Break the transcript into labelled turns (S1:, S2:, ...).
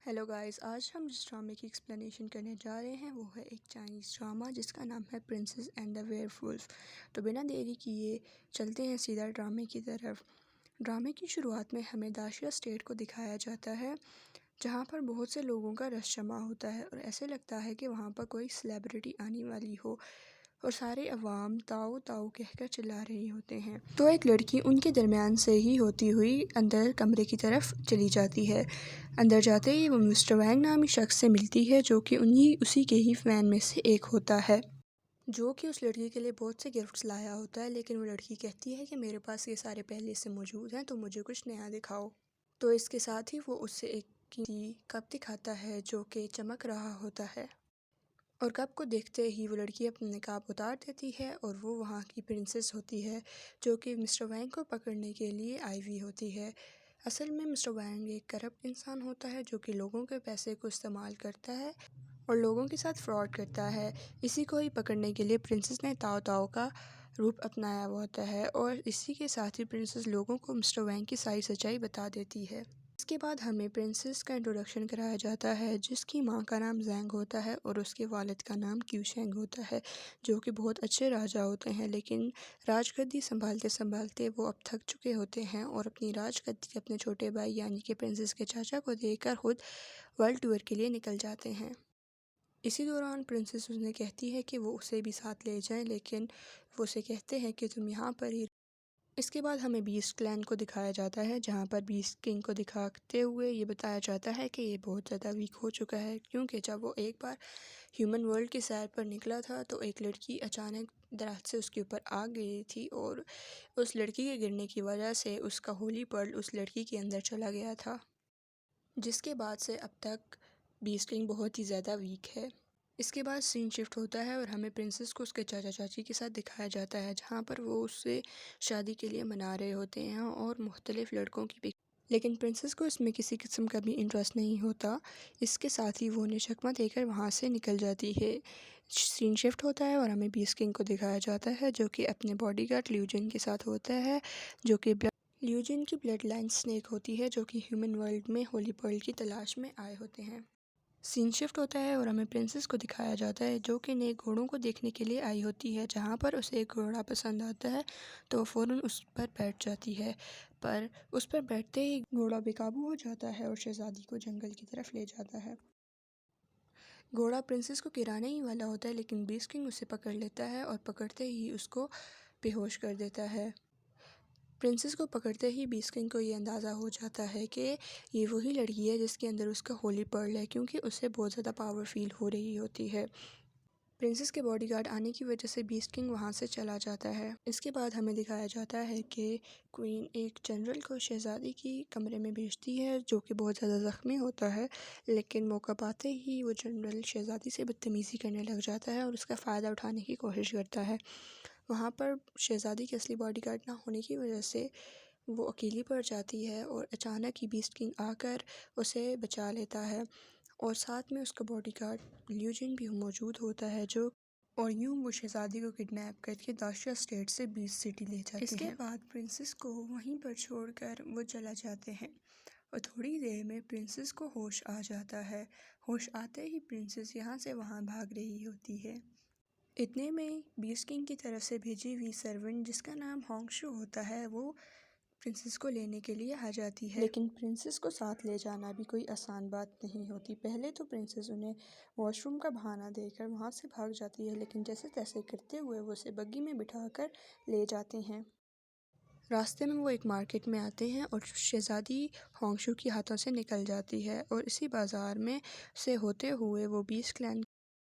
S1: Hello guys, आज हम जिस ड्रामे की एक्सप्लेनेशन करने जा रहे हैं वो है एक चाइनीज़ ड्रामा जिसका नाम है प्रिंसेस एंड द वेयरवुल्फ। तो बिना देरी किए चलते हैं सीधा ड्रामे की तरफ। ड्रामे की शुरुआत में हमें दाशिया स्टेट को दिखाया जाता है जहाँ पर बहुत से लोगों का रश जमा होता है और ऐसे लगता है कि वहाँ पर कोई सेलिब्रिटी आने वाली हो और सारे अवाम ताऊ ताऊ कहकर चिल्ला रहे होते हैं। तो एक लड़की उनके दरमियान से ही होती हुई अंदर कमरे की तरफ चली जाती है। अंदर जाते ही वो मिस्टर वैंग नामी शख्स से मिलती है जो कि उसी के ही फैन में से एक होता है, जो कि उस लड़की के लिए बहुत से गिफ्ट्स लाया होता है। लेकिन वो लड़की कहती है कि मेरे पास ये सारे पहले से मौजूद हैं, तो मुझे कुछ नया दिखाओ। तो इसके साथ ही वो उससे एक कीमती कप दिखाता है जो कि चमक रहा होता है और कप को देखते ही वो लड़की अपना निकाब उतार देती है और वो वहाँ की प्रिंसेस होती है जो कि मिस्टर वैंग को पकड़ने के लिए आई हुई होती है। असल में मिस्टर वैंग एक करप्ट इंसान होता है जो कि लोगों के पैसे को इस्तेमाल करता है और लोगों के साथ फ्रॉड करता है। इसी को ही पकड़ने के लिए प्रिंसेस ने ताओ ताओ का रूप अपनाया हुआ होता है और इसी के साथ ही प्रिंसेस लोगों को मिस्टर वैंग की सारी सच्चाई बता देती है। इसके बाद हमें प्रिंसेस का इंट्रोडक्शन कराया जाता है जिसकी माँ का नाम जैंग होता है और उसके वालिद का नाम क्यूशेंग होता है, जो कि बहुत अच्छे राजा होते हैं। लेकिन राजगद्दी संभालते संभालते वो अब थक चुके होते हैं और अपनी राजगद्दी अपने छोटे भाई यानी कि प्रिंसेस के चाचा को देकर खुद वर्ल्ड टूर के लिए निकल जाते हैं। इसी दौरान प्रिंसेस उन्हें कहती है कि वो उसे भी साथ ले जाएं, लेकिन वो उसे कहते हैं कि तुम यहाँ पर ही। इसके बाद हमें बीस्ट क्लैन को दिखाया जाता है जहाँ पर बीस्ट किंग को दिखाते हुए ये बताया जाता है कि ये बहुत ज़्यादा वीक हो चुका है, क्योंकि जब वो एक बार ह्यूमन वर्ल्ड की सैर पर निकला था तो एक लड़की अचानक दरख्त से उसके ऊपर आ गई थी और उस लड़की के गिरने की वजह से उसका होली पर्ल उस लड़की के अंदर चला गया था, जिसके बाद से अब तक बीस्ट किंग बहुत ही ज़्यादा वीक है। इसके बाद सीन शिफ्ट होता है और हमें प्रिंसेस को उसके चाचा चाची के साथ दिखाया जाता है जहाँ पर वो उससे शादी के लिए मना रहे होते हैं और मुख्तलिफ लड़कों की पिक। लेकिन प्रिंसेस को इसमें किसी किस्म का भी इंटरेस्ट नहीं होता। इसके साथ ही वो उन्हें चकमा देकर वहाँ से निकल जाती है। सीन शिफ्ट होता है और हमें बीस्ट किंग को दिखाया जाता है जो कि अपने बॉडीगार्ड ल्यूजिन के साथ होता है, जो कि ल्यूजिन की ब्लड लाइन स्नेक होती है जो कि ह्यूमन वर्ल्ड में होली पर्ल की तलाश में आए होते हैं। सीन शिफ्ट होता है और हमें प्रिंसेस को दिखाया जाता है जो कि नए घोड़ों को देखने के लिए आई होती है। जहाँ पर उसे एक घोड़ा पसंद आता है तो वो फ़ौरन उस पर बैठ जाती है, पर उस पर बैठते ही घोड़ा बेकाबू हो जाता है और शहज़ादी को जंगल की तरफ ले जाता है। घोड़ा प्रिंसेस को गिराने ही वाला होता है लेकिन बीस्ट किंग उसे पकड़ लेता है और पकड़ते ही उसको बेहोश कर देता है। प्रिंसेस को पकड़ते ही बीस्ट किंग को ये अंदाज़ा हो जाता है कि ये वही लड़की है जिसके अंदर उसका होली पर्ल है, क्योंकि उसे बहुत ज़्यादा पावर फील हो रही होती है। प्रिंसेस के बॉडीगार्ड आने की वजह से बीस्ट किंग वहाँ से चला जाता है। इसके बाद हमें दिखाया जाता है कि क्वीन एक जनरल को शहज़ादी की कमरे में भेजती है जो कि बहुत ज़्यादा ज़ख्मी होता है, लेकिन मौका पाते ही वो जनरल शहज़ादी से बदतमीज़ी करने लग जाता है और उसका फ़ायदा उठाने की कोशिश करता है। वहाँ पर शहज़ादी के असली बॉडीगार्ड ना होने की वजह से वो अकेली पड़ जाती है और अचानक ही बीस्ट किंग आकर उसे बचा लेता है और साथ में उसका बॉडीगार्ड ल्यूजिन भी मौजूद होता है, जो और यूं वो शहज़ादी को किडनैप करके दाशिया स्टेट से बीस्ट सिटी ले जाते हैं। इसके बाद प्रिंसेस को वहीं पर छोड़कर वो चला जाते हैं और थोड़ी देर में प्रिंसेस को होश आ जाता है। होश आते ही प्रिंसेस यहाँ से वहाँ भाग रही होती है। इतने में बीस्ट किंग की तरफ से भेजी हुई सर्वेंट जिसका नाम होंगशू होता है वो प्रिंसेस को लेने के लिए आ जाती है। लेकिन प्रिंसेस को साथ ले जाना भी कोई आसान बात नहीं होती। पहले तो प्रिंसेस उन्हें वॉशरूम का बहाना देकर वहाँ से भाग जाती है, लेकिन जैसे तैसे करते हुए वो उसे बग्गी में बिठाकर ले जाते हैं। रास्ते में वो एक मार्केट में आते हैं और शहज़ादी होंगशू के हाथों से निकल जाती है और इसी बाज़ार में से होते हुए वो बीस्ट क्लैन